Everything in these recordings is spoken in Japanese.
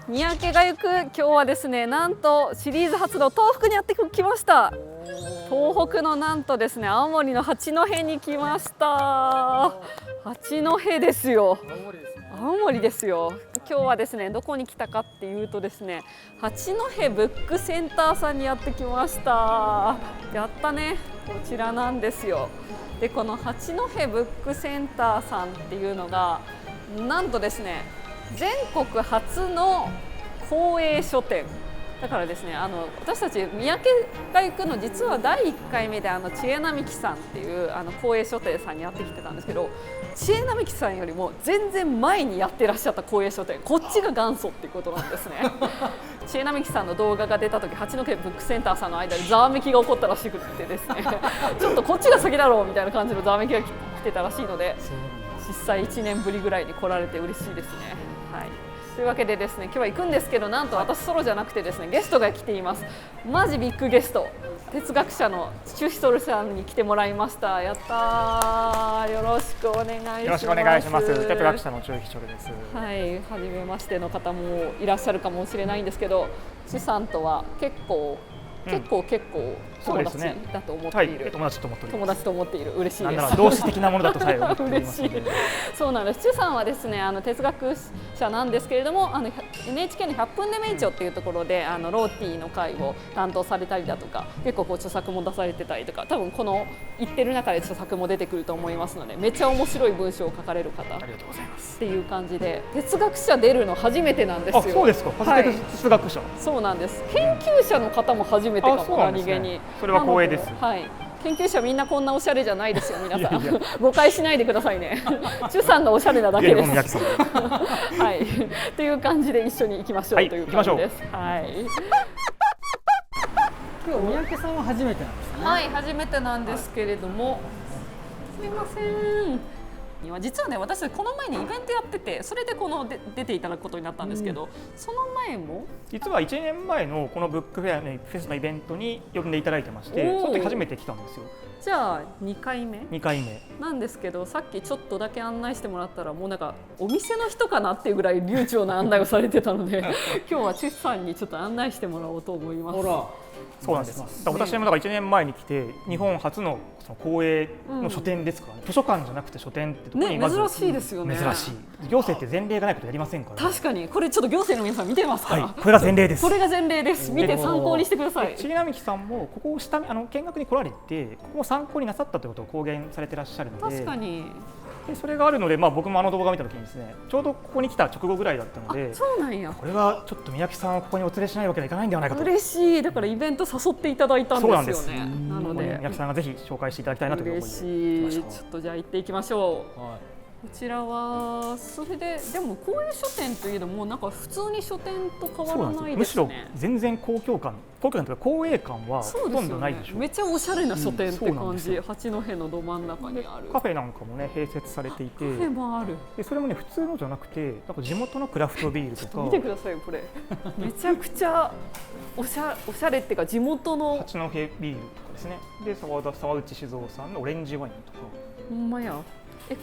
三宅が行く今日はですね、なんとシリーズ初の東北にやってきました。東北のなんとですね、青森の八戸に来ました。八戸ですよ。青森ですよ。今日はですね、どこに来たかっていうとですね、八戸ブックセンターさんにやってきました。やったね、こちらなんですよ。で、この八戸ブックセンターさんっていうのがなんとですね、全国初の公営書店だからですね、私たち三宅が行くの実は第1回目で知恵並木さんっていう公営書店さんにやってきてたんですけど、知恵並木さんよりも全然前にやってらっしゃった公営書店、こっちが元祖っていうことなんですね。知恵並木さんの動画が出た時、八戸ブックセンターさんの間でざわめきが起こったらしくてですね、ちょっとこっちが先だろうみたいな感じのざわめきが来てたらしいので、実際1年ぶりぐらいに来られて嬉しいですね。はい、というわけでですね、今日は行くんですけど、なんと私ソロじゃなくてですね、ゲストが来ています。マジビッグゲスト、哲学者のチュヒソルさんに来てもらいました。やったー、よろしくお願いします。よろしくお願いします。哲学者のチュヒソルです。はい、初めましての方もいらっしゃるかもしれないんですけど、チさんとは結構友達だと思っている、はい、友達と思っている。嬉しいです。なんなら同志的なものだとさえ思っていますので。そうなんです。チュさんはですね、哲学者なんですけれども、NHK の100分で名著っていうところでローティーの会を担当されたりだとか、結構著作も出されてたりとか、多分この言ってる中で著作も出てくると思いますので、めっちゃ面白い文章を書かれる方。ありがとうございます。っていう感じで、哲学者出るの初めてなんですよ。あ、そうですか。初めて哲学者。そうなんです。研究者の方も初めてかも、何気に。それは光栄です。はい。研究者みんなこんなおしゃれじゃないですよ、皆さん。誤解しないでくださいね。チュさんがおしゃれなだけです。はい。という感じで一緒に行きましょうという感じです。はい。今日三宅さんは初めてなんですね。はい、初めてなんですけれども、すみません。実はね、私この前にイベントやってて、それで出ていただくことになったんですけど、その前も実は1年前のこのブックフェアのフェスのイベントに呼んでいただいてまして、その時初めて来たんですよ。じゃあ2回目なんですけど、さっきちょっとだけ案内してもらったら、もうなんかお店の人かなっていうぐらい流暢な案内をされてたので今日はチュさんにちょっと案内してもらおうと思います。そうなんです。私もだから1年前に来て、日本初の公営の書店ですからね、図書館じゃなくて書店ってところにまず、珍しいですよね。珍しい。行政って前例がないことやりませんから。確かに、これちょっと行政の皆さん見てますか。はい、これが前例です。これが前例です。見て参考にしてください。知恵並木さんもここを見学に来られて、ここを参考になさったということを公言されていらっしゃるので。確かに。でそれがあるので、僕も動画を見たときにですね、ちょうどここに来た直後ぐらいだったので、そうなんや。これはちょっと三宅さんをここにお連れしないわけにはいかないんではないかと。嬉しい。だからイベント誘っていただいたんですよね。なので三宅さんがぜひ紹介していただきたいなという思いで。嬉しい。ちょっとじゃあ行っていきましょう。こちらはそれでも公営書店といえども、なんか普通に書店と変わらないですね。むしろ全然公共感というか公営感はほとんどないでしょう。めっちゃおしゃれな書店って感じ。八戸のど真ん中にあるカフェなんかもね併設されていて、カフェもある。でそれもね普通のじゃなくて、なんか地元のクラフトビールとか。見てくださいこれ。めちゃくちゃおしゃれっていうか、地元の八戸ビールとかですね。で沢内酒造さんのオレンジワインとか。ほんまや。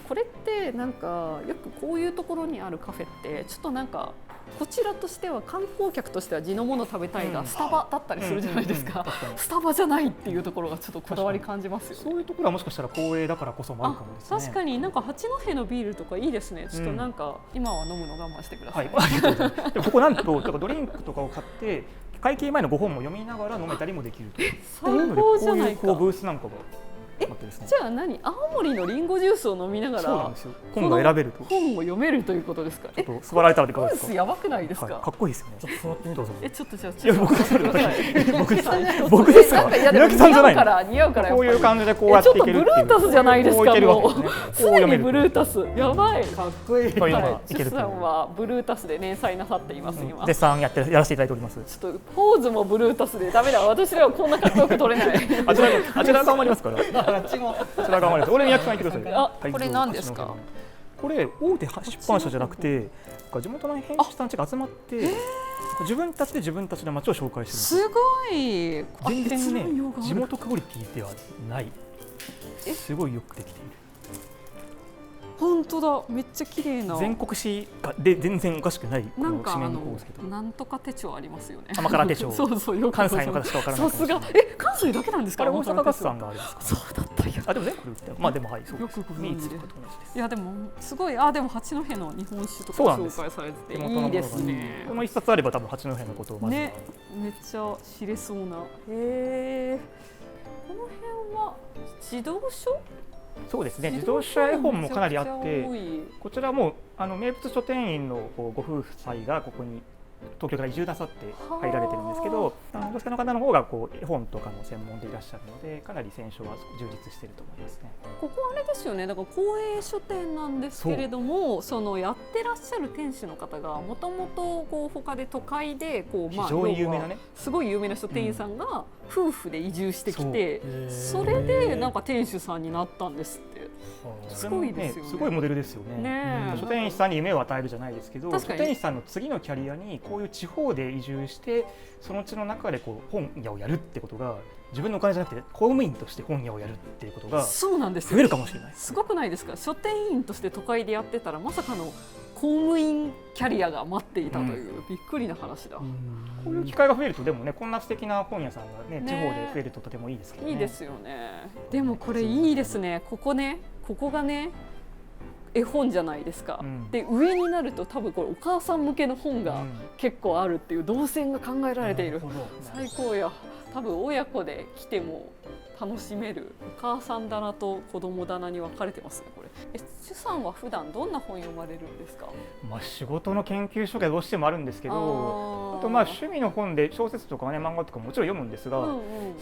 これってなんかよくこういうところにあるカフェってちょっとなんかこちらとしては観光客としては地のもの食べたいがスタバだったりするじゃないですか。スタバじゃないっていうところがちょっとこだわり感じますよね。そういうところはもしかしたら公営だからこそもあるかもですね。確かになんか八戸のビールとかいいですね。ちょっとなんか今は飲むの我慢してください。でここなんとドリンクとかを買って会計前のご本も読みながら飲めたりもできると。最高じゃないか。こういうブースなんかが。じゃあ青森のリンゴジュースを飲みながら本が選べると。本を読めるということですか。ちょっと座られたらいかがですか。ブースやばくないですか。かっこいいですよね。ちょっと座ってみてください。ちょっとじゃあ僕ですか。三宅さんじゃない。似合うからこういう感じでこうやっていけるっていう。ちょっとブルータスじゃないですか。もうすでにブルータスやばい。かっこいい。チュさんはブルータスで連載なさっています今。絶賛やらせていただいております。ちょっとポーズもブルータスでダメだ。私らはこんなかっこよく撮れない。あちら頑張りますから。あっちも。頑張ります。俺に三宅さん言ってください。これ何ですか。これ大手出版社じゃなくて、地元の編集さんたちが集まって自分たちで街を紹介してる。すごい。全然ね、地元クオリティではない。すごいよくできている。本当だ、めっちゃ綺麗な。全国紙で全然おかしくないこのなんか紙面構成と。なんとか手帳ありますよね。甘辛手帳。そうそう、よく関西の方しかわからないさすが、関西だけなんですか。あれ大阪ガスさんがあれですか。そうだったよ。あ、でも全国売ってる。まあでもはい、そうです。よくご存知でミーツとかと同じです。いやでもすごい、でも八戸の日本酒とか紹介されてていいですね。この一冊あれば多分八戸のことをまずはね、めっちゃ知れそうな。へえ。この辺は児童書？そうですね。自動車絵本もかなりあってめちゃくちゃ多い。こちらも名物書店員のご夫妻がここに東京から移住なさって入られてるんですけど、女性の方の方が絵本とかの専門でいらっしゃるので、かなり選書は充実していると思いますね。ここあれですよね。だから公営書店なんですけれども、そのやってらっしゃる店主の方がもともと他で都会で非常に有名なね、すごい有名な書店員さんが夫婦で移住してきて、それでなんか店主さんになったんですって。すごいですよね。すごいモデルですよね。書店員さんに夢を与えるじゃないですけど、書店員さんの次のキャリアにこういう地方で移住してその地の中で本屋をやるってことが、自分のお金じゃなくて公務員として本屋をやるっていうことがそうなんですよ。増えるかもしれない。すごくないですか。書店員として都会でやってたらまさかの公務員キャリアが待っていたという、びっくりな話だ。こういう機会が増えると、でもね、こんな素敵な本屋さんがね、地方で増えるととてもいいですけどね。いいですよね。でもこれいいですね。ここがね絵本じゃないですか。で上になると多分これお母さん向けの本が結構あるっていう動線が考えられている。最高や。多分親子で来ても楽しめるお母さん棚と子供棚に分かれてますね。これチュさんは普段どんな本読まれるんですか？仕事の研究書がどうしてもあるんですけど、あと趣味の本で小説とかね、漫画とかももちろん読むんですが、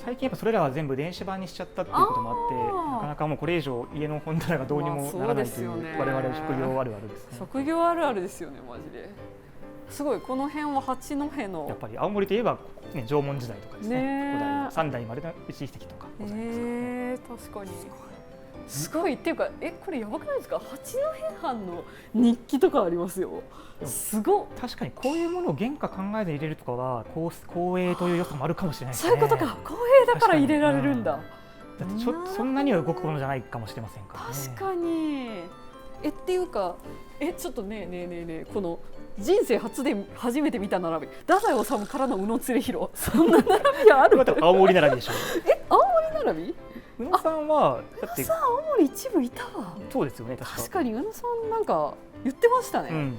最近やっぱそれらは全部電子版にしちゃったっていうこともあって、なかなかもうこれ以上家の本棚がどうにもならないという、我々職業あるあるですね。職業あるあるですよね、マジで。すごい、この辺は八戸のやっぱり青森といえば、ね、縄文時代とかですね、三代までの内遺跡とかございます確かにすごいっていうか、これやばくないですか。八戸藩の日記とかありますよ。すごい。確かにこういうものを原価考えて入れるとかは公営という良さもあるかもしれないですね。そういうことか、公営だから入れられるんだ。だってちょっとそんなには動くものじゃないかもしれませんからね。確かに。っていうかちょっとねこの人生初めて見た並び、太宰治からの宇野連弘、そんな並びある？青森並びでしょ。青森並び？宇野さんはだって青森一部いたわ。そうですよね。確かに宇野さんなんか言ってましたね。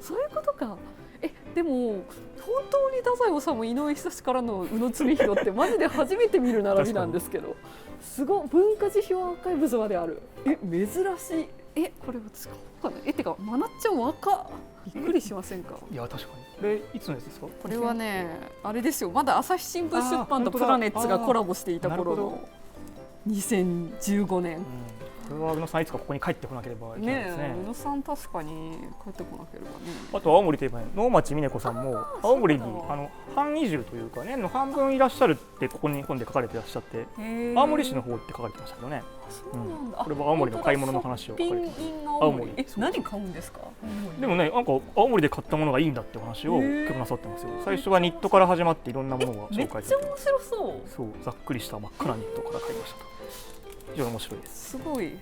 そういうことか。でも本当に太宰治、井上久志からの宇野連弘ってマジで初めて見る並びなんですけど、すごい文化辞表アーカイブスまである。珍しい。これを使おうかな。てかまなっちゃん若っ。びっくりしませんか？いや確かに。これいつのやつですか？これはね、あれですよ。まだ朝日新聞出版とプラネッツがコラボしていた頃の2015年。これは宇野さんいつかここに帰ってこなければいけないですね。宇野さん確かに帰ってこなければね。あと青森といえば能町みね子さんも青森に半移住というかねの半分いらっしゃるってここに本で書かれていらっしゃって、青森市の方って書かれてましたけどね。これは青森の買い物の話を書かれて青森。何買うんですか？でもね、なんか青森で買ったものがいいんだって話を結構なさってますよ。最初はニットから始まっていろんなものが紹介されて、めっちゃ面白そう。そう、ざっくりした真っ赤なニットから買いましたと。非常に面白いです。すごい。ちょっ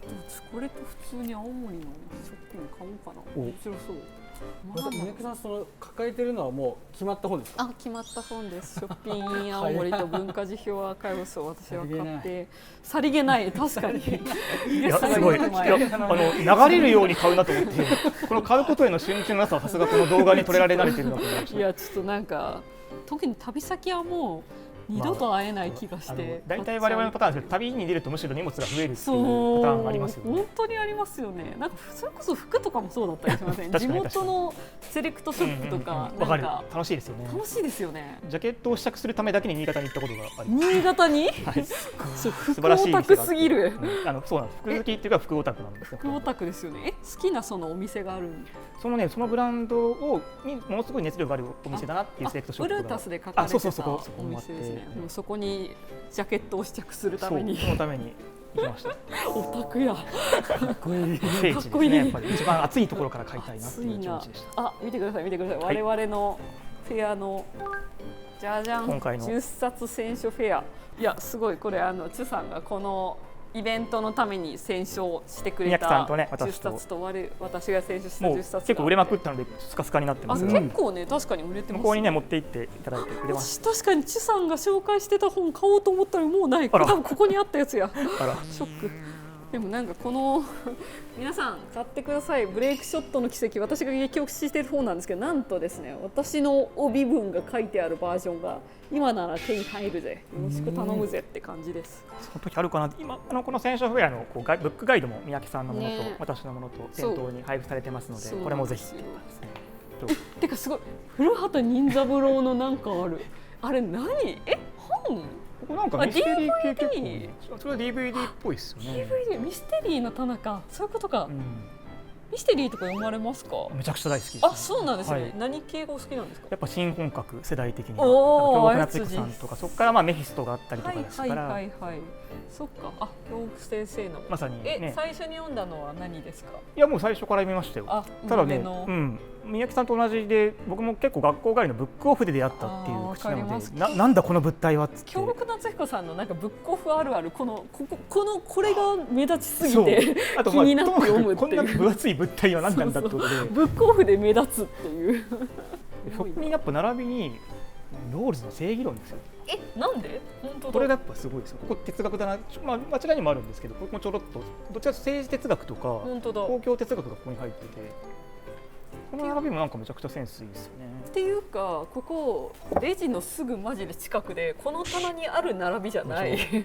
とこれと普通に青森のショッピング買おうかな。面白そう。梅木さん、その抱えてるのはもう決まった本ですか？決まった本です。ショッピン青森と文化辞表アーカイブスを私は買って、さりげない確かに。いやすごい。流れるように買うなと思って、この買うことへの集中のなさはさすがこの動画に撮れられ慣れてるなと思いました。いやちょっとなんか特に旅先はもう二度と会えない気がして、大体我々のパターンですけど、旅に出るとむしろ荷物が増えるっていうパターンありますよね。本当にありますよね。なんかそれこそ服とかもそうだったりしません？地元のセレクトショップとか、なんか楽しいですよね。楽しいですよね。ジャケットを試着するためだけに新潟に行ったことがあります。新潟に？服オタクすぎる。そうなんです。服好きっていうか服オタクなんですよ。服オタクですよね。好きなそのお店がある。そのブランドにものすごい熱量があるお店だなっていうセレクトショップが。ブルータスで書かれてたお店ですね。そこにジャケットを試着するために、そのために行きました。オタクや。かっこいい。聖地ですね。やっぱり一番暑いところから買いたいなっていう気持ちでした。見てください。我々のフェアのじゃじゃん。今回の10冊選書フェア。いやすごいこれチュさんがこのイベントのために選書してくれ宮城さんとねた10冊と私が選書したもう10冊結構売れまくったのでスカスカになってますが、結構ね確かに売れてます。向こうにね持って行っていただいて売れまし確かにチュさんが紹介してた本買おうと思ったらもうない。多分ここにあったやつや。た。あら、ショック。でもなんかこの皆さん買ってください。ブレイクショットの奇跡、私が激推ししている本なんですけど、なんとですね、私の帯文が書いてあるバージョンが今なら手に入るぜ、よろしく頼むぜって感じです。その時あるかな。今この選書フェアのこうブックガイドも三宅さんのものと、ね、私のものと店頭に配布されてますので、これもぜひ。てかすごい古畑任三郎のなんかある。あれ何？本？ここなんかミステリー系結構、 DVD？ それは DVD っぽいですよね。DVD ミステリーの棚か、そういうことか。ミステリーとか読まれますか？めちゃくちゃ大好きです、ね。あ、そうなんですね。はい、何系がお好きなんですか？やっぱ新本格世代的におー、京極夏彦さんとか、そこからメフィストがあったりとかですから、はい。そっか。あ、京極先生の。まさにね。最初に読んだのは何ですか？いやもう最初から読みましたよ。ただね、三宅さんと同じで、僕も結構学校帰りのブックオフで出会ったっていう口なので、なんだこの物体はっつって。京極夏彦さんのなんかブックオフあるある、これが目立ちすぎて気になって読むっていう。こんな分厚い物体は何なんだってことで、ブックオフで目立つっていう。そこにやっぱ並びにロールズの正義論ですよ。なんで？本当だ。これがやっぱすごいですよ。ここ哲学だな、間違いにもあるんですけど、ここもちょろっとどちらか政治哲学とか公共哲学がここに入ってて。この並びもなんかめちゃくちゃセンスいいですよね。っていうか、ここレジのすぐマジで近くでこの棚にある並びじゃない。で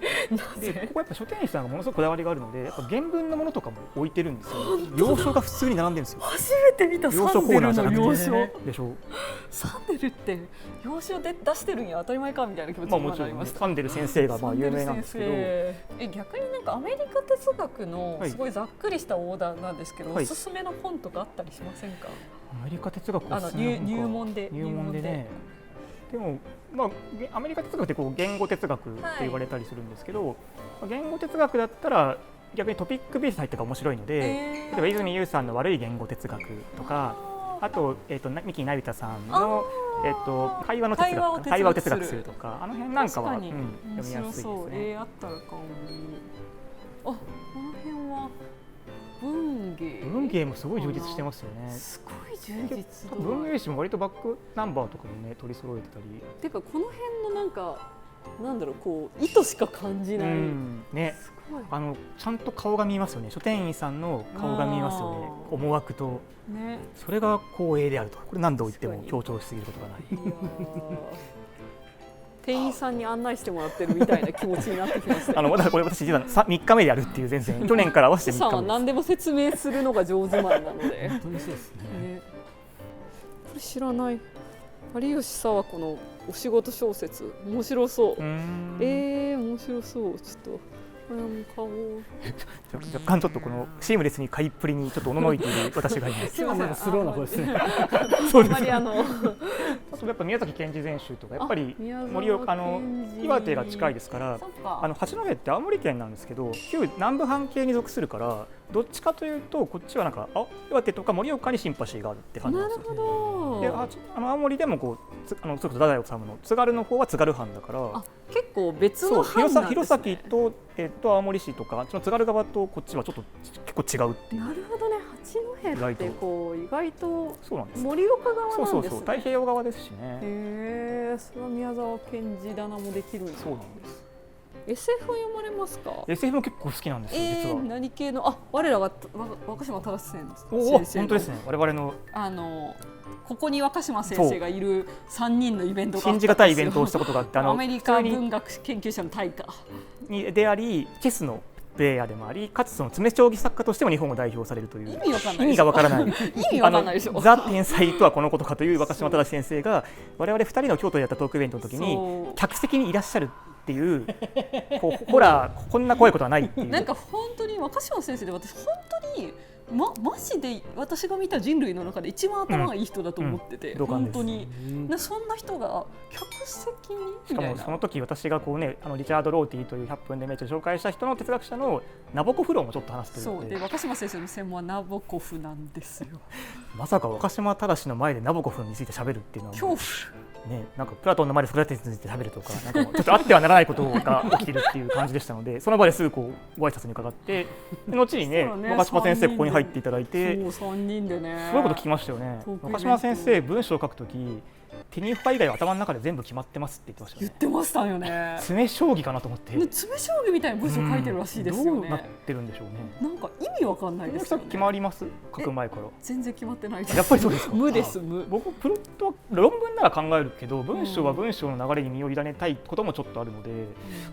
ここやっぱ書店員さんがものすごくこだわりがあるので、やっぱ原文のものとかも置いてるんですよ。洋書が普通に並んでるんですよ。初めて見た。洋書コーナーじゃなくて洋書でしょ。サンデルって洋書で出してるんや、当たり前かみたいな気持ちになりました。サンデル先生が有名なんですけど、逆になんかアメリカ哲学のすごいざっくりしたオーダーなんですけど、おすすめの本とかあったりしませんか？アメリカ哲学おすすめの本か。入門でね。でもアメリカ哲学ってこう言語哲学って言われたりするんですけど、言語哲学だったら逆にトピックベース入ってから面白いので、例えば泉優さんの悪い言語哲学とか、あと三木成田さんの会話の哲学、会話を哲学するとか、あの辺なんかは読みやすいですね。あったらかも。この辺は文芸もすごい充実してますよね。すごい充実度。文芸誌も割とバックナンバーとかもね取り揃えてたり。てかこの辺のなんかなんだろう、こう意図しか感じない。ね。ちゃんと顔が見えますよね。書店員さんの顔が見えますよね。思惑と。ね。それが光栄であると。これ何度言っても強調しすぎることがない。店員さんに案内してもらってるみたいな気持ちになってきました。まだこれ私実は3日目でやるっていう全然去年から合わせて3日目です。さんは何でも説明するのが上手マンなので。本当にそうですね。これ知らない。有吉佐和子のお仕事小説、面白そう。面白そう。ちょっとこれも買おう。若干ちょっとこのシームレスに買いっぷりにちょっとおののいている私がいます。すみません、スローな方ですね。そうです。やっぱ宮崎賢治全集とかやっぱり盛岡岩手が近いですから、八戸って青森県なんですけど、旧南部半径に属するから。どっちかというとこっちはなんか岩手とか盛岡にシンパシーがあるって感じなんですよ。なるほど。で青森でもこうそれこそ太宰治の津軽の方は津軽藩だから。結構別の藩なんですね。弘前と青森市とかその津軽側とこっちはちょっと結構違うっていう。なるほどね。八戸ってこう意外と盛岡側なんですね。そう太平洋側ですしね。それは宮沢賢治棚もできるんです。そうなんです。SF 読まれますか？ SF も結構好きなんですよ、実は。何系の？我らが若島正先生。本当ですね。我々のここに若島先生がいる3人のイベントがあったんですよ。信じがたいイベントをしたことがあって、アメリカ文学研究者の大家にであり、チェスのプレイヤーでもあり、かつその詰将棋作家としても日本を代表されるという。意味がわからない。意味わからないでしょ。ザ天才とはこのことかという若島正先生が我々2人の京都でやったトークイベントの時に客席にいらっしゃる。っていうほらこんな怖いことはないっていう。なんか本当に若島先生で、私本当にマジで私が見た人類の中で一番頭がいい人だと思ってて、本当にそんな人が客席にしかもその時私がこうねリチャード・ローティという100分でめっちゃ紹介した人の哲学者のナボコフ論もちょっと話すという。そうで若島先生の専門はナボコフなんですよ。まさか若島正の前でナボコフについて喋るっていうのは恐怖。ね、なんかプラトンの前でソクラテスについて食べるとか、なんかもうちょっとあってはならないことが起きてるっていう感じでしたので、その場ですぐこうご挨拶に伺って、で後にね、若島先生ここに入っていただいて、そう3人でね、すごいこと聞きましたよね。若島先生文章を書くとき、手にファ以外は頭の中で全部決まってますって言ってましたよね。言ってましたよね。詰将棋かなと思って。詰将棋みたいな文章書いてるらしいですよね。どうなってるんでしょうね。なんか意味わかんないですよね。決まります？書く前から。全然決まってないです。やっぱりそうですか。無です。無。僕プロットは論文なら考えるけど、文章は文章の流れに身を委ねたいこともちょっとあるので、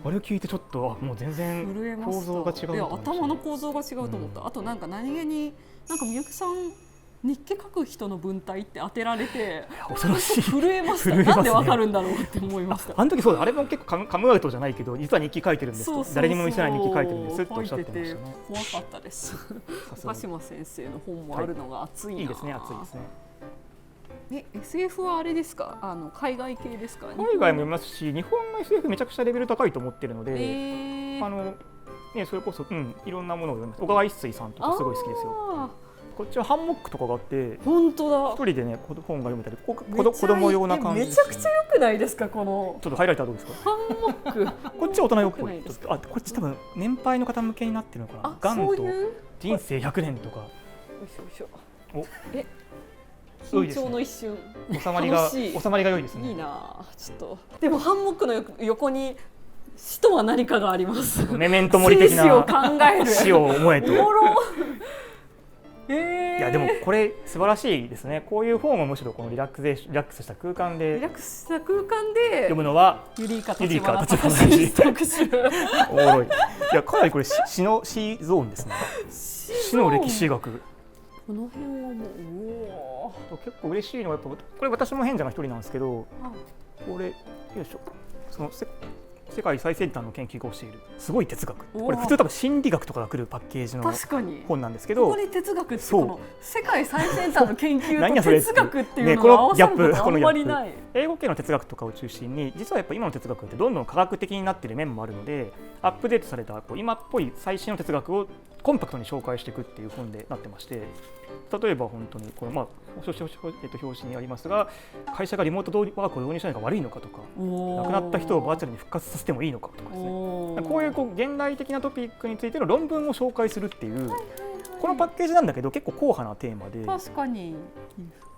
あれを聞いてちょっともう全然構造が違う。いや頭の構造が違うと思った。あとなんか何気になんかみゆきさん日記書く人の文体って当てられて恐ろしい。震えました。なんでわかるんだろうって思いました。あの時そうだ、あれも結構カムアウトじゃないけど、実は日記書いてるんですと、誰にも見せない日記書いてるんですっておっしゃってましたね。怖かったです。若島先生の本もあるのが熱いな。いいですね、熱いですね。SF はあれですか、海外系ですか？海外も読みますし、日本の SF めちゃくちゃレベル高いと思ってるので、ね、それこそ、いろんなものを読みます。小川一水さんとかすごい好きですよ。こっちはハンモックとかがあって、本当だ。一人でね本が読めたり、子供用な感じ。めちゃくちゃ良くないですか、この。ちょっとハイライターどうですか？ハンモック。こっちは大人用っぽい。こっち多分年配の方向けになってるのかな。ガンと人生100年とか。よいしょよいしょ。お。緊張の一瞬。収まりが良いですね。いいな。ちょっと。でもハンモックの横に死とは何かがあります。メメントモリ的な。生死を考える。死を思えと。いやでもこれ素晴らしいですね。こういう本をむしろこのリラックスした空間で読むのはユリイカ立花特集。おもろい。いやかなりこれ詩の詩ゾーンですね。詩の歴史学。この辺はもう結構嬉しいのはやっぱこれ私も変じゃない一人なんですけど、これよいしょ、その世界最先端の研究が教えるすごい哲学。これ普通多分心理学とかが来るパッケージの本なんですけど、ここに哲学ってこの世界最先端の研究と哲学っていうのが合わさることあんまりない。英語系の哲学とかを中心に、実はやっぱ今の哲学ってどんどん科学的になっている面もあるので、アップデートされた今っぽい最新の哲学をコンパクトに紹介していくっていう本でなってまして、例えば本当にこれ表紙にありますが、会社がリモートワークを導入しないのが悪いのかとか、亡くなった人をバーチャルに復活させてもいいのかとかですね、こういう現代的なトピックについての論文を紹介するっていう、このパッケージなんだけど結構硬派なテーマで、確かに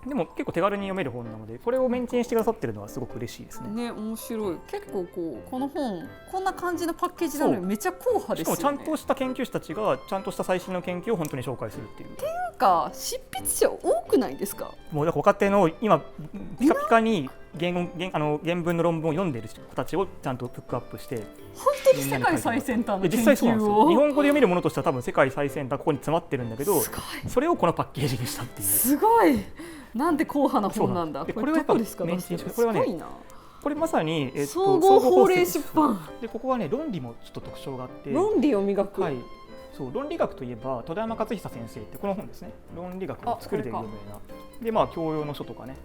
でも結構手軽に読める本なので、これをメンテンしてくださってるのはすごく嬉しいですね。ね、面白い。結構この本こんな感じのパッケージなのにめちゃ硬派ですよね。しかもちゃんとした研究者たちがちゃんとした最新の研究を本当に紹介するっていう。っていうか執筆者多くないですか？もうだから若手の今ピカピカに原文の論文を読んでいる人たちをちゃんとピックアップして、本当に世界最先端の研究を。実際そうなんですよ。日本語で読めるものとしては多分世界最先端ここに詰まってるんだけど、それをこのパッケージにしたっていう。すごい。なんで硬派な本なんだ。これはやっぱメンテンして、これはね、これまさに総合法令出版で、ここはね論理もちょっと特徴があって、論理を磨く。はい。そう論理学といえば戸田山勝久先生ってこの本ですね。論理学の作りで有名な。で教養の書とかね、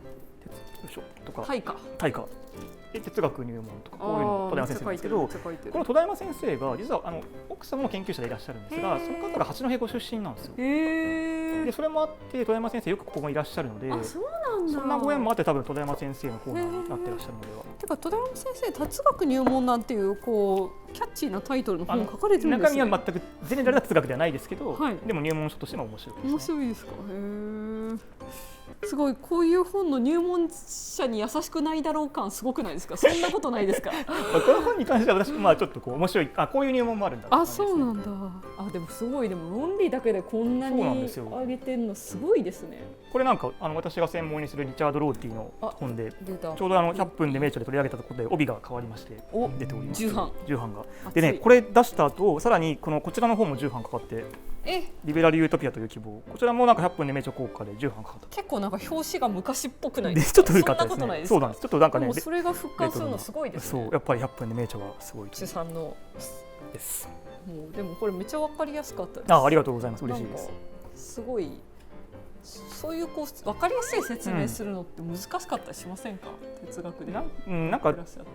書とか大化で哲学入門とかこういうの戸田山先生なんですけど、この戸田山先生が実は奥様も研究者でいらっしゃるんですが、その方が八戸ご出身なんですよ。でそれもあって戸田山先生よくここもいらっしゃるので、そんなご縁もあって多分戸田山先生のコーナーになってらっしゃるのでは。てか戸田山先生哲学入門なんていうキャッチーなタイトルの本書かれてるんですね。中身は全くゼネラルな哲学ではないですけど、でも入門書としても面白いです。面白いですか。すごい、こういう本の入門者に優しくないだろう感すごくないですか？そんなことないですか？この本に関しては私ちょっと面白い、こういう入門もあるんだ。そうなんだ。でもすごい、でも論理だけでこんなに上げてるのすごいですね。これなんか私が専門にするリチャード・ローティの本でちょうど100分で名著で取り上げたところで帯が変わりまして出ております。重版がでね、これ出した後さらにこちらの本も重版かかって、リベラルユートピアという希望、こちらもなんか100分で名著効果で重版かかった。結構なんか表紙が昔っぽくないですか？ちょっと古かったですね。そうなんです。ちょっとなんかね、それが復活するのすごいですね。そう、やっぱり100分で名著がすごい主産のです。もうでもこれめっちゃわかりやすかったです。ありがとうございます。嬉しいです。すごい。そういうわかりやすい説明するのって難しかったりしませんか？哲学で。なんか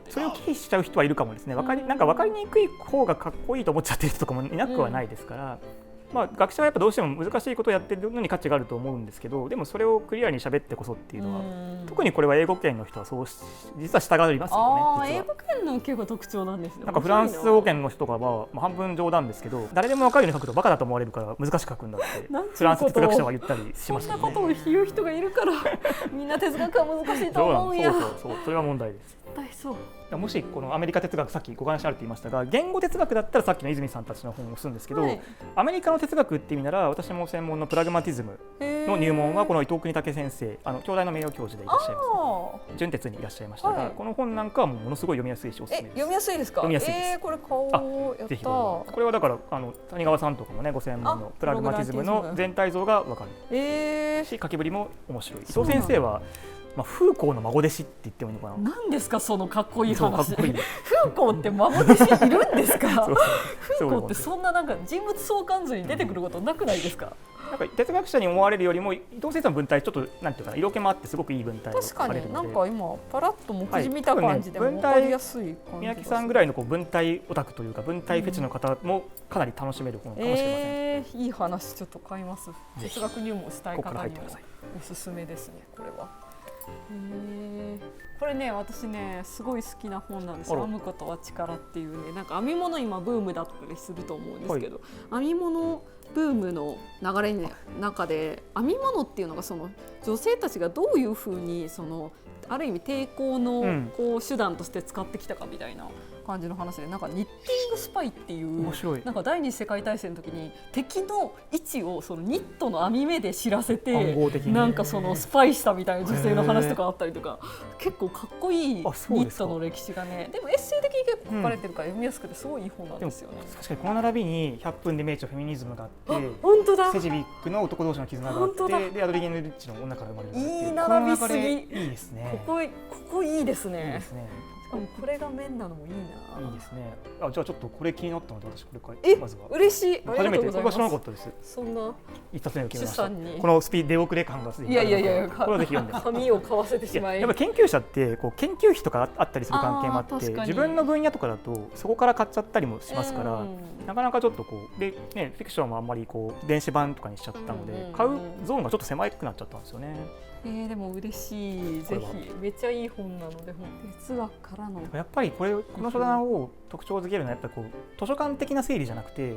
それを忌避しちゃう人はいるかもですね。なんか分かりにくい方がかっこいいと思っちゃってる人とかもいなくはないですから。まあ、学者はやっぱどうしても難しいことをやってるのに価値があると思うんですけど、でもそれをクリアに喋ってこそっていうのは、特にこれは英語圏の人はそう実は従いますよね。英語圏の結構特徴なんですね。なんかフランス語圏の人とかは、まあ、半分冗談ですけど、誰でも分かるように書くとバカだと思われるから難しく書くんだってフランス哲学者は言ったりしますよね。そんなことを言う人がいるからみんな哲学は難しいと思うんや。そうそれは問題です。絶対そう。もしこのアメリカ哲学、さっきご話あると言いましたが、言語哲学だったらさっきの泉さんたちの本を押すんですけど、アメリカの哲学って意味なら私も専門のプラグマティズムの入門はこの伊藤邦武先生、京大の名誉教授でいらっしゃいますね。純哲にいらっしゃいましたが、この本なんかはものすごい読みやすいしおすすめです。読みやすいですか？読みやすいです。これ買おう。やった。これはだから谷川さんとかもねご専門のプラグマティズムの全体像が分かるし、書きぶりも面白い。伊藤先生はまあ、フーコーの孫弟子って言ってもいいのかな。何ですかそのかっこいい話。かっこいい。フーコーって孫弟子いるんですか？フーコーってそんななんか人物相関図に出てくることなくないですか？なんか哲学者に思われるよりも伊藤先生の文体ちょっとなんていうかな、色気もあってすごくいい文体を書かれるので。確かになんか今パラッと目次見た感じでも分かりやすい感じ。三宅さんぐらいのこう文体オタクというか文体フェチの方もかなり楽しめる本かもしれません。いい話ちょっと買います。哲学入門したい方にもおすすめですねこれは。これね私ねすごい好きな本なんですよ。編むことは力っていうね、なんか編み物今ブームだったりすると思うんですけど、編み物ブームの流れの中で編み物っていうのがその女性たちがどういうふうにそのある意味抵抗のこう手段として使ってきたかみたいな感じの話で、なんかニッティングスパイっていうなんか第二次世界大戦の時に敵の位置をそのニットの編み目で知らせてなんかそのスパイしたみたいな女性の話とかあったりとか、結構かっこいいニットの歴史がね、でもエッセイ的に結構書かれてるから読みやすくてすごいいい本なんですよね。確かにこの並びに100分で名著フェミニズムがあって、本当だ、セジビックの男同士の絆があって、でアドリゲン・ルッチの女から生まれるいい並びすぎ、いいですね。ここいいですね。いいですね。しかもこれが面なのもいいな。いいですね。じゃあちょっとこれ気になったので私これ買いまずは。嬉しい。初めて、僕は知らなかったです。そんな一冊目を決めました。この出遅れ感がすでに。いやこれはぜひ読んで。紙を買わせてしまい。やっぱ研究者ってこう研究費とかあったりする関係もあって、自分の分野とかだとそこから買っちゃったりもしますから、なかなかちょっとこうでねフィクションもあんまりこう電子版とかにしちゃったので、買うゾーンがちょっと狭くなっちゃったんですよね。でも嬉しい。ぜひめっちゃいい本なので、哲学からのやっぱりこの書談を特徴づけるのはやっぱりこう図書館的な整理じゃなくて、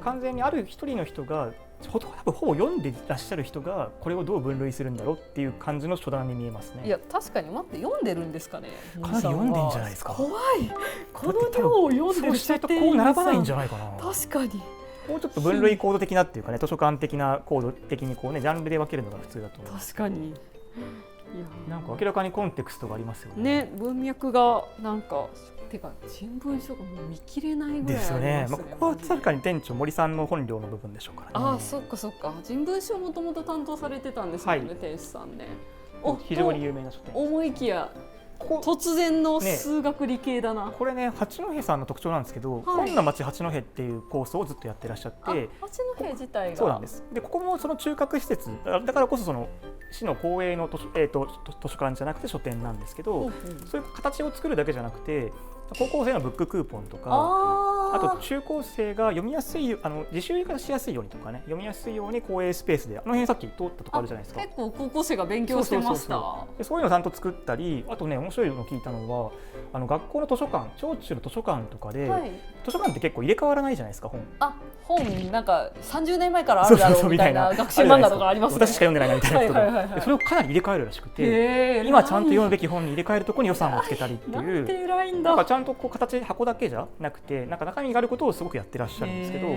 完全にある一人の人が多分ほぼ読んでらっしゃる人がこれをどう分類するんだろうっていう感じの書談に見えますね。いや確かに待って読んでるんですかね。かなり読んでんじゃないですか。怖い。この量を読んでる人ってこう並ばないんじゃないかな。確かに。もうちょっと分類コード的なっていうかね、図書館的なコード的にこうねジャンルで分けるのが普通だと思います。確かに。なんか明らかにコンテクストがありますよね。ね、文脈がなんかてか人文書がもう見切れないぐらいありますね。ですよね。ここは確かに店長森さんの本領の部分でしょうからね。そっかそっか。人文書もともと担当されてたんですよね、店主さんね。非常に有名な書店。思いきや突然の数学理系だな。これね八戸さんの特徴なんですけど、本の町八戸っていうコースをずっとやってらっしゃって、八戸自体がそうなんです。でここもその中核施設だからこそその市の公営の図書館じゃなくて書店なんですけど、そういう形を作るだけじゃなくて高校生のブッククーポンとか、あと中高生が読みやすい自習がしやすいようにとかね、読みやすいように公営スペースで辺さっき通ったとこあるじゃないですか。結構高校生が勉強してました。そういうのをちゃんと作ったり、あとね面白いのを聞いたのは学校の図書館、小中の図書館とかで、図書館って結構入れ替わらないじゃないですか本なんか30年前からあるだろうみたいな学習漫画とかありますね。私しか読んでないなみたいな人それをかなり入れ替えるらしくて、今ちゃんと読むべき本に入れ替えるところに予算をつけたりっていう、なんかちゃんとこう形箱だけじゃなくてなんか中身があることをすごくやってらっしゃるんですけど、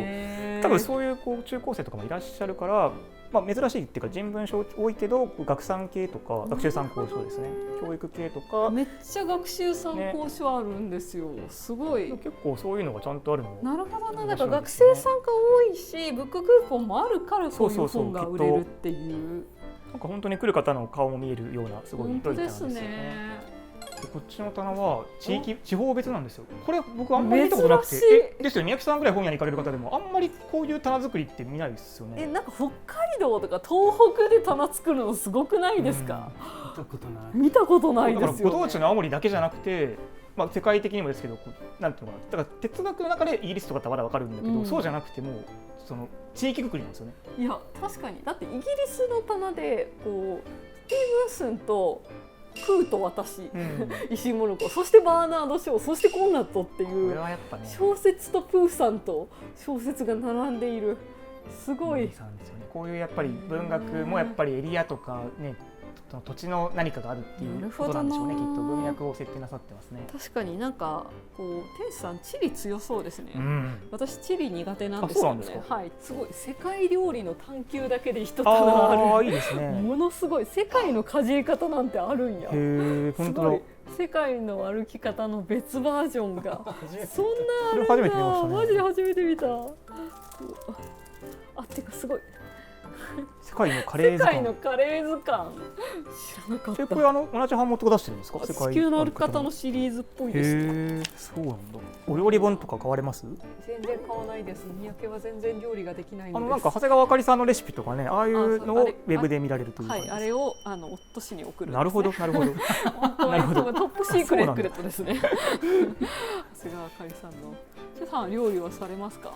多分そういう中高生とかもいらっしゃるから、珍しいっていうか人文書多いけど学産系とか学習参考書ですね、教育系とかめっちゃ学習参考書あるんですよ。すごい結構そういうのがちゃんとあるの。なるほどな。だから学生参加多いしブッククーポンもあるからこういう本が売れるっていう、なんか本当に来る方の顔も見えるようなすごい本当ですね。こっちの棚は地方別なんですよ。これ僕あんまり見たことなくて、ですよね。宮城さんぐらい本屋に行かれる方でもあんまりこういう棚作りって見ないですよね。なんか北海道とか東北で棚作るのすごくないですか？見たことない。見たことないですよね。だからご当地の青森だけじゃなくて、まあ世界的にもですけど、なんていうのかな。だから哲学の中でイギリスとかってまだわかるんだけど、そうじゃなくてもその地域くくりなんですよね。いや確かにだってイギリスの棚でこうスティーブンスンとプーと私、石井モノコ、そしてバーナード・ショー、そしてコンラッドっていう小説とプーさんと小説が並んでいる。すごい。こういうやっぱり文学もやっぱりエリアとかね、土地の何かがあるっていうことなんでしょうね。きっと文脈を設定なさってますね。確かになんかこう天使さん地理強そうですね。私地理苦手なんですよね。はい、すごい世界料理の探求だけで一棚ある。いいですね。ものすごい世界のかじり方なんてあるんや。本当だ。世界の歩き方の別バージョンがそんなあるんだ。初めて見ましたね。マジで初めて見た。あ、てかすごい。世界のカレー図鑑。世界のカレー図鑑。知らなかった。これ同じ版元が出してるんですか？地球の歩き方のシリーズっぽいですね。そうなんだ。お料理本とか買われます？全然買わないです。三宅は全然料理ができないので。なんか長谷川あかりさんのレシピとかね、ああいうのをウェブで見られるという。はい、あれを夫氏に送る。なるほどなるほど。なるほど。トップシークレットですね。長谷川あかりさんの。シェさん料理はされますか？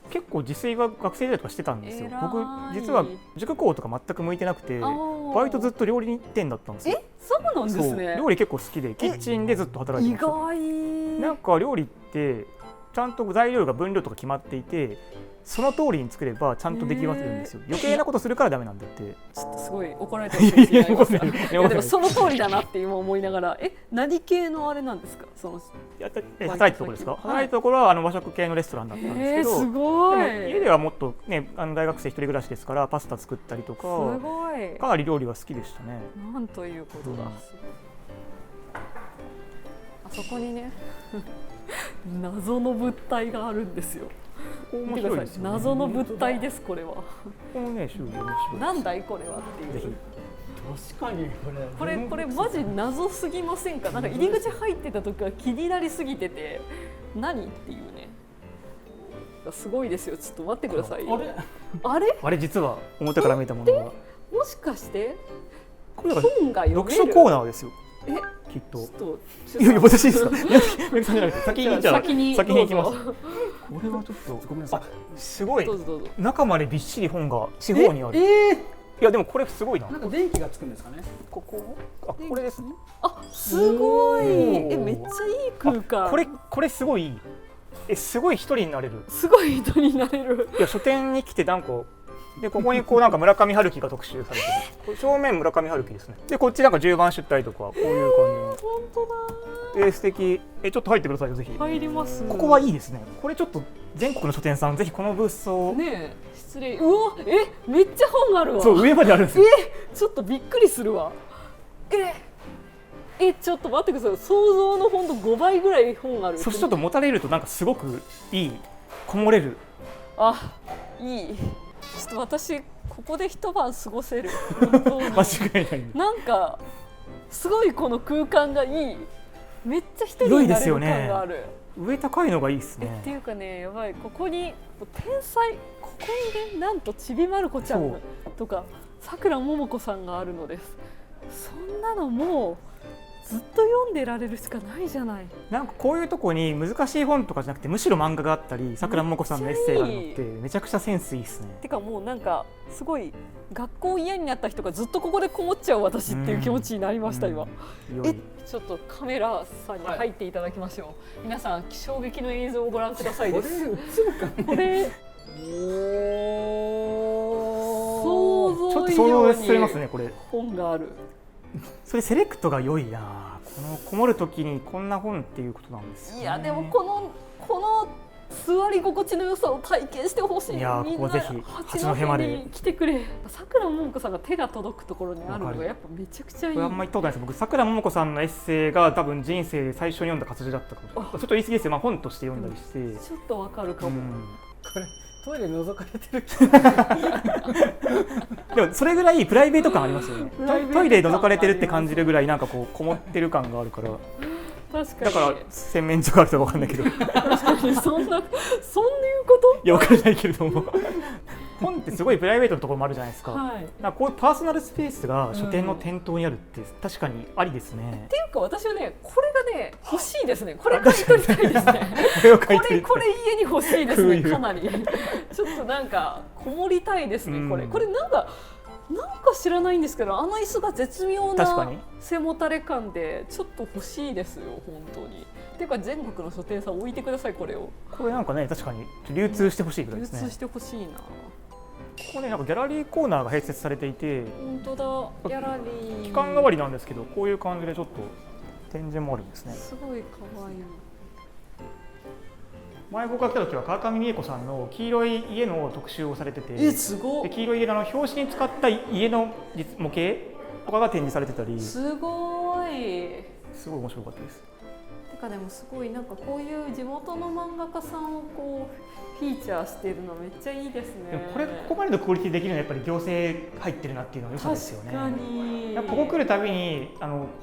結構自炊は学生時代とかしてたんですよ。僕実は塾講とか全く向いてなくて、バイトずっと料理店だったんですよ。そうなんですね。料理結構好きでキッチンでずっと働いてました。意外。なんか料理ってちゃんと材料が分量とか決まっていて、その通りに作ればちゃんとできまするんですよ。余計なことするからダメなんだって。ちょっとすごい怒られてるかもしれないです。でもその通りだなって今思いながら、何系のあれなんですか？その働いたところですか？働いたところは和食系のレストランだったんですけど、すごい。家ではもっとね、大学生一人暮らしですからパスタ作ったりとか、すごい。かなり料理は好きでしたね。なんということだ。あそこにね謎の物体があるんですよ。面白いですよね。謎の物体です。これは。このね、なんだいこれはっていう。確かにこれマジ謎すぎませんか？なんか入り口入ってた時は気になりすぎてて、何っていうね。すごいですよ。ちょっと待ってくださいよ。あれ実は表から見たものが。もしかしてこれ本が読める。読書コーナーですよ。きっと。いや私ですか？先に行きます。これはちょっとごめんなさい。すごい。中までびっしり本が地方にある。いやでもこれすごいな。なんか電気がつくんですかね。これですね。すごい。めっちゃいい空間。これすごい。すごい一人になれる。すごい人になれる。いや書店に来てなんかでここになんか村上春樹が特集されてる。正面村上春樹ですね。でこっちなんか10番出題とかこういう感じ。本当だ。素敵。ちょっと入ってくださいよぜひ。入ります。ここはいいですね。これちょっと全国の書店さんぜひこのブースを。ねえ失礼。うわめっちゃ本あるわ。そう上まであるんですよ。ちょっとびっくりするわ。ちょっと待ってください。想像のほんと5倍ぐらい本ある。そしてちょっと持たれるとなんかすごくいいこもれる。いい。ちょっと私ここで一晩過ごせる。間違いない。なんかすごいこの空間がいい。めっちゃ一人になれる感がある。上高いのがいいですね。っていうかね、やばい。ここに天才、ここにね、なんとちびまる子ちゃんとかさくらももこさんがあるのです。そんなのもうずっと読んでられるしかないじゃない。なんかこういうとこに難しい本とかじゃなくてむしろ漫画があったりさくらももこさんのエッセイがあるのってめちゃくちゃセンスいいですね。てかもうなんかすごい学校嫌になった人がずっとここでこもっちゃう私っていう気持ちになりました今。ちょっとカメラさんに入っていただきましょう。皆さん衝撃の映像をご覧くださいです。これ想像以上に本がある。それセレクトが良いな。このこもるときにこんな本っていうことなんですよね。いやでもこの座り心地の良さを体験してほしい。いやここぜひ八戸まで来てくれ。さくらももこさんが手が届くところにあるのがやっぱめちゃくちゃいい。これあんまり言ったことないです。僕さくらももこさんのエッセイが多分人生で最初に読んだ活字だったかもしれない。ちょっと言い過ぎですよ。本として読んだりして。ちょっとわかるかも。これトイレ覗かれてるでもそれぐらいプライベート感ありますよね。プライベート感トイレ覗かれてるって感じるぐらいなんかこうこもってる感があるから。確かに。だから洗面所があるとかわかんないけど。確かにそんないうこといやわからないけれども。本ってすごいプライベートのところもあるじゃないですか。はい。なんかこういうパーソナルスペースが書店の店頭にあるって確かにありですね。っていうか私はねこれがね欲しいですね。これ買い取りたいですね。これを書いてる。これ家に欲しいですね。空輸かなりちょっとなんかこもりたいですね。これなんか知らないんですけど、あの椅子が絶妙な確かに背もたれ感でちょっと欲しいですよ本当に。っていうか全国の書店さん置いてくださいこれを。これなんかね確かに流通してほしいぐらいですね。流通してほしいな。ここねなんかギャラリーコーナーが併設されていて、本当だギャラリー。期間代わりなんですけど、こういう感じでちょっと展示もあるんですね。すごい可愛い。前僕が来た時は川上美恵子さんの黄色い家の特集をされてて、すごい。で黄色い家の表紙に使った家の模型とかが展示されてたり、すごい。すごい面白かったです。てかでもすごいなんかこういう地元の漫画家さんをこうフィーチャーしてるのめっちゃいいですね。でもここまでのクオリティできるのはやっぱり行政入ってるなっていうのは良さですよね。確かに。ここ来るたびに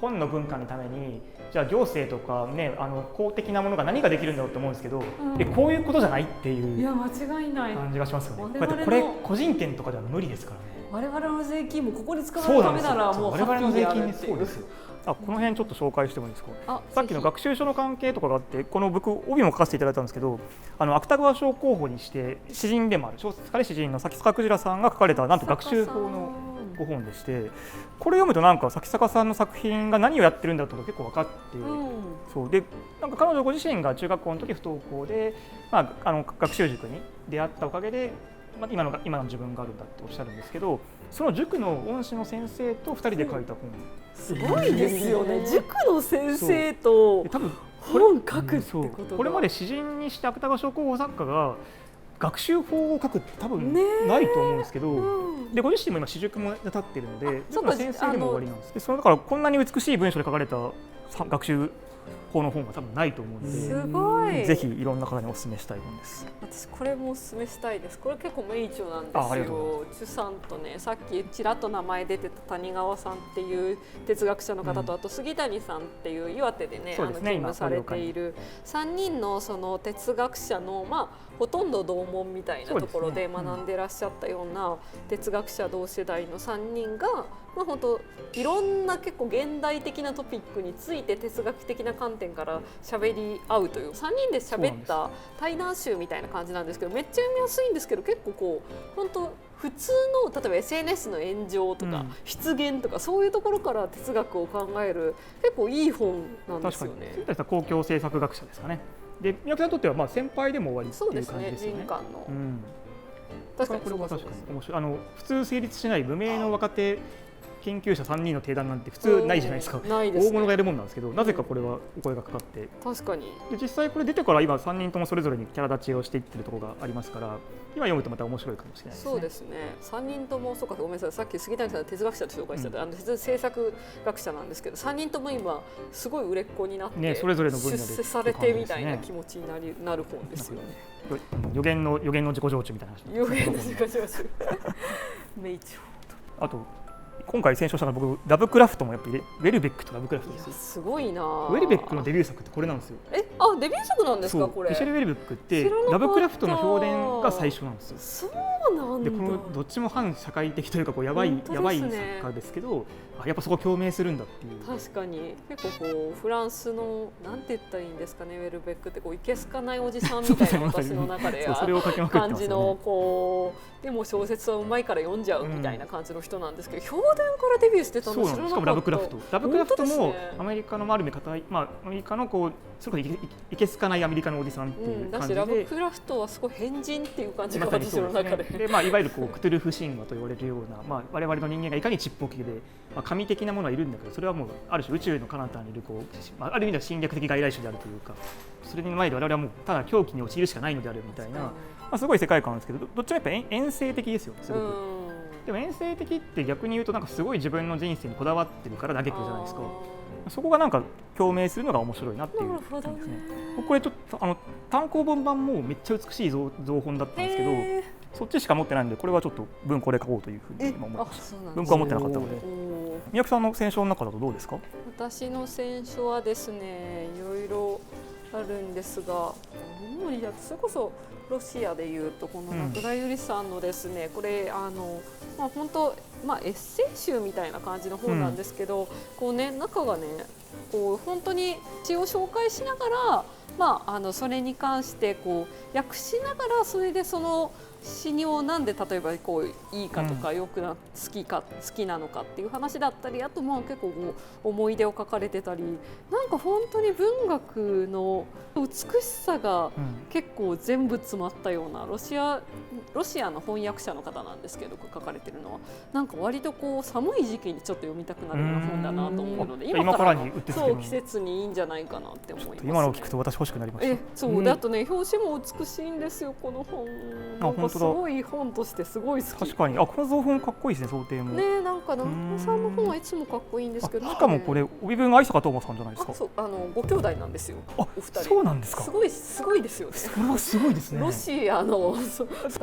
本の文化のためにじゃあ行政とかね公的なものが何ができるんだろうと思うんですけど、こういうことじゃないっていう間違いない感じがしますよね。我々のだってこれ個人店とかでは無理ですからね。我々の税金もここに使われるためならもう我々の税金にハッピーであるっていうそうですよ。この辺ちょっと紹介してもいいですか。さっきのぜ学習書の関係とかがあって、この僕帯も書かせていただいたんですけど、芥川賞候補にして詩人でもある小説家で詩人の崎坂クジラさんが書かれたなんと学習法のご本でして、これ読むとなんか崎坂さんの作品が何をやってるんだとか結構分かって、そうでなんか彼女ご自身が中学校の時不登校で、学習塾に出会ったおかげで、今の自分があるんだっておっしゃるんですけど、その塾の恩師の先生と2人で書いた本。すごいですよね。塾の先生と多分本書くってことがこれまで詩人にして芥川賞候補作家が学習法を書くって多分ないと思うんですけど、でご自身も今私塾も立ってるので塾の先生でも終わりなんです。でそれだからこんなに美しい文章で書かれた学習法の本は多分ないと思うので、すごい。ぜひいろんな方にお勧めしたい本です。私これもお勧めしたいです。これ結構名著なんですよ。チュさんとね、さっきちらっと名前出てた谷川さんっていう哲学者の方と、あと杉谷さんっていう岩手でね、勤務されている3人のその哲学者のほとんど同門みたいなところで学んでらっしゃったような哲学者同世代の3人が、本当いろんな結構現代的なトピックについて哲学的な観点から喋り合うという3人で喋った対談集みたいな感じなんですけど、めっちゃ読みやすいんですけど、結構こう本当普通の例えば SNS の炎上とか失言とかそういうところから哲学を考える結構いい本なんですよね。確かに公共政策学者ですかね。で宮城さんにとっては先輩でも終わりっていう感じですよね。人間の、確かにこれは確かに面白い。普通成立しない無名の若手研究者3人の定談なんて普通ないじゃないですか。ないですね。大物がやるもんなんですけど、なぜかこれはお声がかかって、確かに。で実際これ出てから今3人ともそれぞれにキャラ立ちをしていってるところがありますから、今読むとまた面白いかもしれないですね。そうですね。3人ともそうか、ごめんなさい。さっき杉谷さん哲学者と紹介してた、政策学者なんですけど、3人とも今すごい売れっ子になって、それぞれの分野で出世されてみたいな気持ちになる本ですよね。予言の自己上中みたいな話。予言の自己上中。名著。あと今回選奨したのは僕ラブクラフトもやっぱりウェルベックとラブクラフトですよ。すごいな。ウェルベックのデビュー作ってこれなんですよ。デビュー作なんですかこれ。ミシェル・ウェルベックってラブクラフトの評伝が最初なんですよ。そうなんだ。でこのどっちも反社会的というかやばい作家ですけど、やっぱそこ共鳴するんだっていう。確かに結構こうフランスのなんて言ったらいいんですかね、ウェルベックってこういけすかないおじさんみたいな私の中で感じのこうでも小説はうまいから読んじゃうみたいな感じの人なんですけど、評伝からデビューしてたの知らなかった。しかもラブクラフトもアメリカのある意味固い、アメリカのこうそれこそいけすかないアメリカのおじさんっていう感じで、ラブクラフトはすごい変人っていう感じが私の中で、いわゆるこうクトゥルフ神話と言われるような、我々の人間がいかにちっぽけで、神的なものはいるんだけど、それはもうある種宇宙の彼方にいるこう、ある意味では侵略的外来種であるというか、それに前で我々はもうただ狂気に陥るしかないのであるみたいな、すごい世界観なんですけど、どっちもやっぱ遠征的ですよね、すごく。でも遠征的って逆に言うとなんかすごい自分の人生にこだわってるから嘆くじゃないですか。そこがなんか共鳴するのが面白いなっていう感じですね。これちょっと単行本版もめっちゃ美しい造本だったんですけど、そっちしか持ってないのでこれはちょっと文庫で買おうというふうに今思いました。文庫は持ってなかったので。宮城さんの選書の中だとどうですか？私の選書はですね、いろいろあるんですが、主にそれこそロシアでいうとこの中田ゆりさんのですね、これ本当エッセイ集みたいな感じの本なんですけど、こうね中がねこう本当に詩を紹介しながら、それに関してこう訳しながら、それでその詩をなんで例えばこういいかとか、好きなのかっていう話だったり、あと結構こう思い出を書かれてたり、なんか本当に文学の美しさが結構全部詰まったような、ロシアの翻訳者の方なんですけど書かれてるのは、なんか割とこう寒い時期にちょっと読みたくなるような本だなと思うので、今からの季節にいいんじゃないかなって思いますね。今のを聞くと私欲しくなりました。そうで、あとね表紙も美しいんですよこの本。なんかすごい本としてすごい好き。確かにこの造本かっこいいですね。想定もね、なんか南さんの本はいつもかっこいいんですけど、しかもこれ帯文愛坂友さんじゃないですか。そうご兄弟なんですよ。お二人。そうなんですか。すごいですよね。それはすごいですね。ロシアの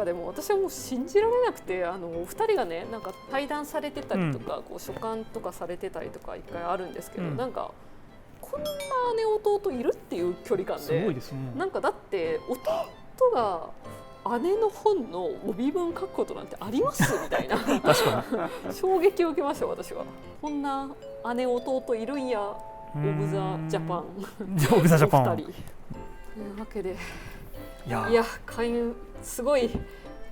でも私はもう信じられなくて、お二人がねなんか対談されてたりとか、こう書簡とかされてたりとか一回あるんですけど、なんかこんな姉弟いるっていう距離感で、すごいですね。なんかだって弟が姉の本の帯文書くことなんてありますみたいな確かに衝撃を受けました私は。こんな姉弟いるんや、オブザジャパンオブザジャパンお二人というわけで、いや開運すごい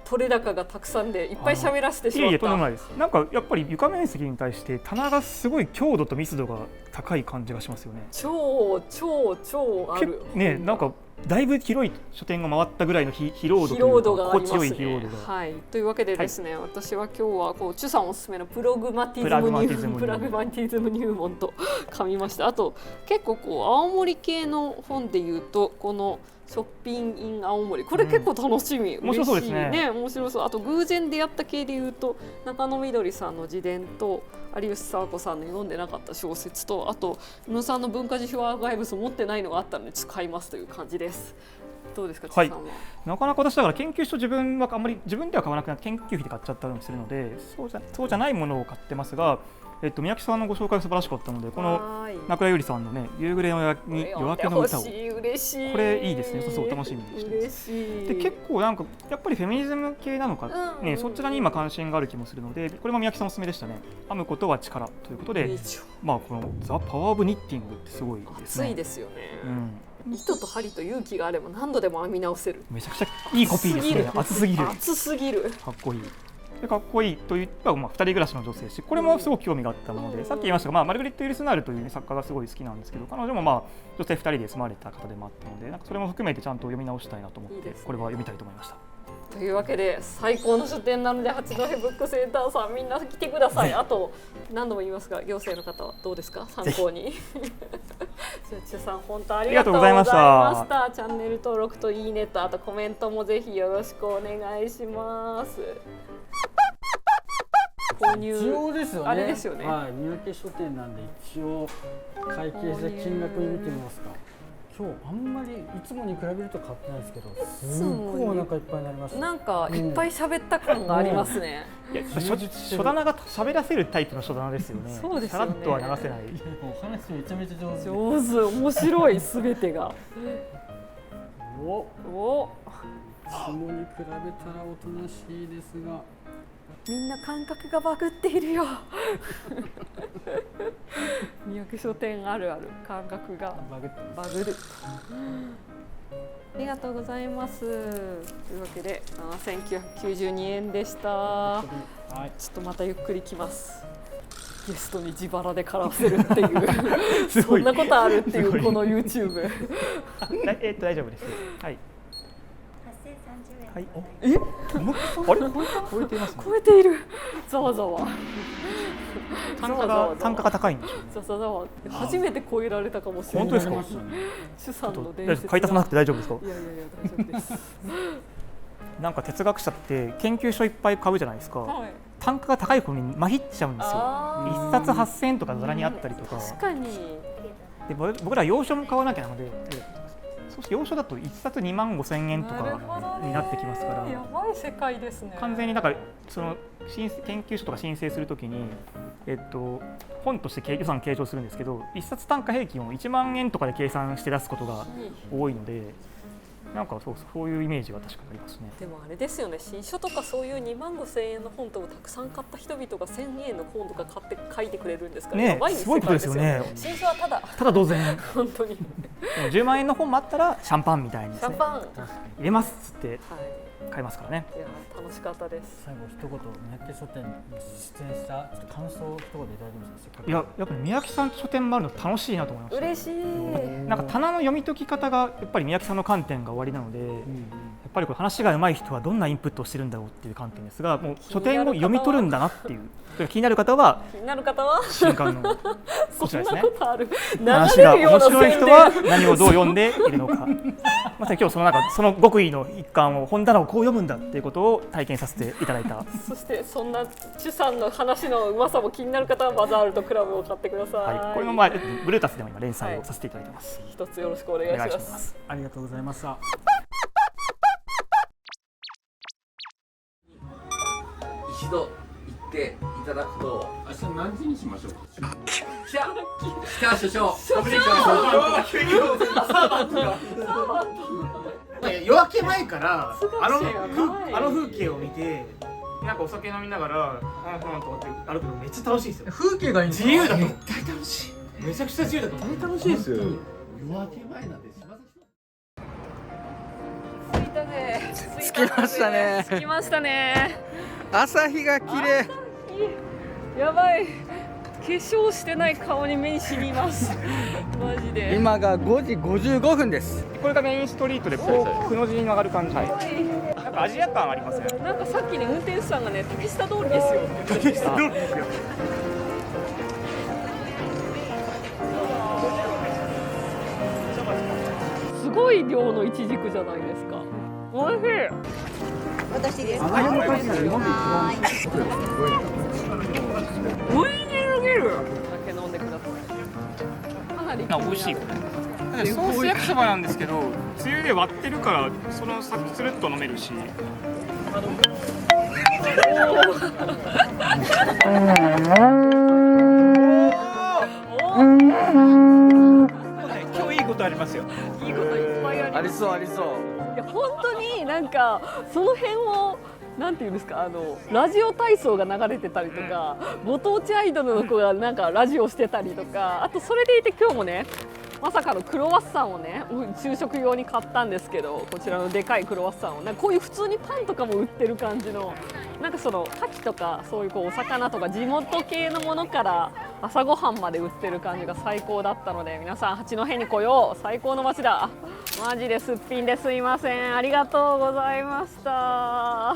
取れ高がたくさんでいっぱい喋らせてしまった。とんでもないです。なんかやっぱり床面積に対して棚がすごい強度と密度が高い感じがしますよね。超あるね。なんかだいぶ広い書店が回ったぐらいの疲労度がありますね。心地よい疲労度が。はい。というわけでですね、私は今日はこうチュさんおすすめのプラグマティズム入門と噛みました。あと結構こう青森系の本でいうとこのショッピングイン青森、これ結構楽しみ、面白そうですね。面白そう。あと偶然出会った系でいうと中野みどりさんの自伝と有吉佐和子さんの読んでなかった小説と、あと宇野さんの文化辞表アーカイブス持ってないのがあったので使いますという感じです。どうですか、はい、なかなか私だから研究所自分はあんまり自分では買わなくなって研究費で買っちゃったりするので、そうじゃないものを買ってますが、宮城さんのご紹介が素晴らしかったので、この中田ゆりさんのね、夕暮れの夜明けの歌を、これいいですね。そう楽しみにしてます。で結構なんかやっぱりフェミニズム系なのかね、そちらに今関心がある気もするので、これも宮城さんおすすめでしたね。編むことは力ということで、このザ・パワー・オブ・ニッティングってすごいですね。熱いですよね。糸と針と勇気があれば何度でも編み直せる。めちゃくちゃいいコピーですね。熱すぎる。かっこいい。かっこいいといった2人暮らしの女性誌、これもすごく興味があったもので、さっき言いましたが、マルグリット・ユリスナールという、作家がすごい好きなんですけど、彼女も女性2人で住まれた方でもあったので、なんかそれも含めてちゃんと読み直したいなと思って、これは読みたいと思いました。というわけで最高の書店なので八戸ブックセンターさんみんな来てください。あと何度も言いますが行政の方はどうですか、参考に。チュさん本当ありがとうございました。チャンネル登録といいねとあとコメントもぜひよろしくお願いします。購入一応ですよね。あれですよね。はい、三宅書店なんで一応会計して金額見てみますか。今日あんまりいつもに比べると買ってないですけど、すごいお腹いっぱいになりました。なんかいっぱい喋った感がありますね。書棚が喋らせるタイプの書棚ですよね。そうですよね。さらっとは流せない。お話めちゃめちゃ上手。面白いすべてが。お。下に比べたらおとなしいですが。みんな感覚がバグっているよ。三宅書店あるある感覚がバグる。ありがとうございます。というわけで7992円でした。ちょっとまたゆっくり来ます。ゲストに自腹で買わせるっていうそんなことあるっていうこの YouTube。大丈夫です。はい。はい、あれ超えていますね。超えている。ざわざわ。単価が高いんでしょうね。ざわざわ。初めて超えられたかもしれない。本当ですか。主さんの伝説。買い足さなくて大丈夫ですか。いや大丈夫です。なんか哲学者って研究書いっぱい買うじゃないですか。単価が高い頃にまひっちゃうんですよ。1冊8000円とかざらにあったりとか。確かに。で僕ら洋書も買わなきゃなので、そして洋書だと1冊2万5000円とかになってきますから、やばい世界ですね。完全にだからその研究所とか申請するときに、本として予算計上するんですけど、1冊単価平均を1万円とかで計算して出すことが多いので、なんかそういうイメージが確かにありますね。でもあれですよね、新書とかそういう2万5千円の本とかたくさん買った人々が1000円の本とか買って書いてくれるんですから、やばいすごいことですよね。新書はただ同然本当に10万円の本もあったらシャンパンみたいに、ね、シャンパン入れますっつって買いますからね。いや楽しかったです。最後一言、三宅書店に出演した感想を一言いただけますか。いや、やっぱり三宅さんと書店もあるの楽しいなと思いました。嬉しい。なんか棚の読み解き方がやっぱり三宅さんの観点が終わりなので、やっぱりこれ話が上手い人はどんなインプットをしてるんだろうっていう観点ですが、もう書店を読み取るんだなっていう。気になる方は新刊のこちらですね。話が面白い人は何をどう読んでいるのか。まさに今日その極意の一環を本棚をこう読むんだっていうことを体験させていただいた。そしてそんなチュさんの話のうまさも気になる方はバザールとクラブを買ってください。これもブルータスでも今連載をさせていただいてます。一つよろしくお願いします。ありがとうございました。一度行っていただくと、明日何時にしましょう。所長。夜明け前からあの風景を見て、なんかお酒飲みながらとかって歩くのめっちゃ楽しいですよ。風景がいいんですか。自由だと絶対楽しい。めちゃくちゃ自由だと絶対楽しいですよ。夜明け前なんて島崎着いたね。着きましたね。着きましたね。朝日が綺麗。やばい。化粧してない顔に目に染みます。マジで。今が5時55分です。これがメインストリートでこうくの字に曲がる感じ。なんかアジア感ありますね。なんかさっきね運転手さんがね竹下通りですよ。竹下通りですよ。すごい量のイチジクじゃないですか。おいしい。私ですか。おいしすぎる。酒飲んでください。かなり美味しい。ソース焼きそばなんですけど、つゆで割ってるからそのサクスルッと飲めるし。今日いいことありますよ。いいこといっぱいあります。ありそうありそう。いや本当になんかその辺をなんていうんですか、ラジオ体操が流れてたりとか、ご当地アイドルの子がなんかラジオしてたりとか、あとそれでいて今日もねまさかのクロワッサンをね昼食用に買ったんですけど、こちらのでかいクロワッサンをなんかこういう普通にパンとかも売ってる感じの、なんかその牡蠣とかそういうお魚とか地元系のものから朝ごはんまで売ってる感じが最高だったので、皆さん八戸に来よう。最高の街だ。マジですっぴんですいません。ありがとうございました。